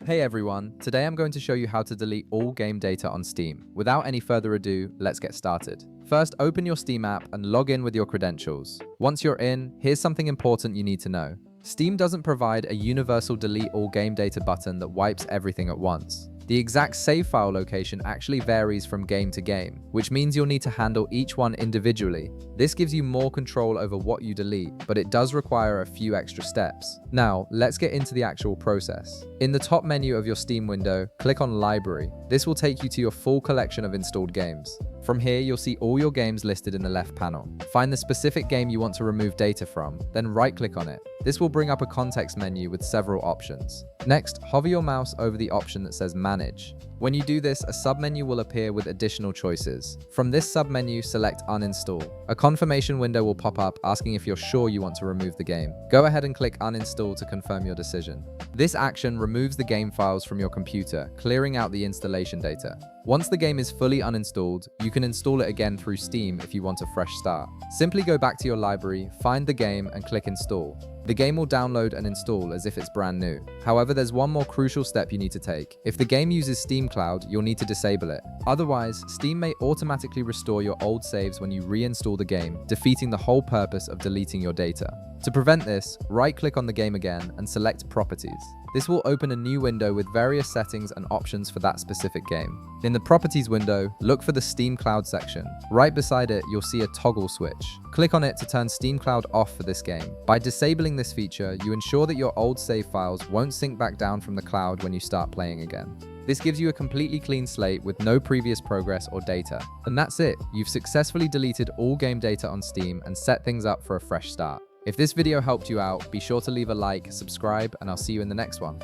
Hey everyone, today I'm going to show you how to delete all game data on Steam. Without any further ado, let's get started. First, open your Steam app and log in with your credentials. Once you're in, here's something important you need to know. Steam doesn't provide a universal delete all game data button that wipes everything at once. The exact save file location actually varies from game to game, which means you'll need to handle each one individually. This gives you more control over what you delete, but it does require a few extra steps. Now, let's get into the actual process. In the top menu of your Steam window, click on Library. This will take you to your full collection of installed games. From here, you'll see all your games listed in the left panel. Find the specific game you want to remove data from, then right-click on it. This will bring up a context menu with several options. Next, hover your mouse over the option that says Manage. When you do this, a submenu will appear with additional choices. From this submenu, select Uninstall. A confirmation window will pop up asking if you're sure you want to remove the game. Go ahead and click Uninstall to confirm your decision. This action removes the game files from your computer, clearing out the installation data. Once the game is fully uninstalled, you can install it again through Steam if you want a fresh start. Simply go back to your library, find the game, and click Install. The game will download and install as if it's brand new. However, there's one more crucial step you need to take. If the game uses Steam Cloud, you'll need to disable it. Otherwise, Steam may automatically restore your old saves when you reinstall the game, defeating the whole purpose of deleting your data. To prevent this, right-click on the game again and select Properties. This will open a new window with various settings and options for that specific game. In the Properties window, look for the Steam Cloud section. Right beside it, you'll see a toggle switch. Click on it to turn Steam Cloud off for this game. By disabling this feature, you ensure that your old save files won't sync back down from the cloud when you start playing again. This gives you a completely clean slate with no previous progress or data. And that's it. You've successfully deleted all game data on Steam and set things up for a fresh start. If this video helped you out, be sure to leave a like, subscribe, and I'll see you in the next one.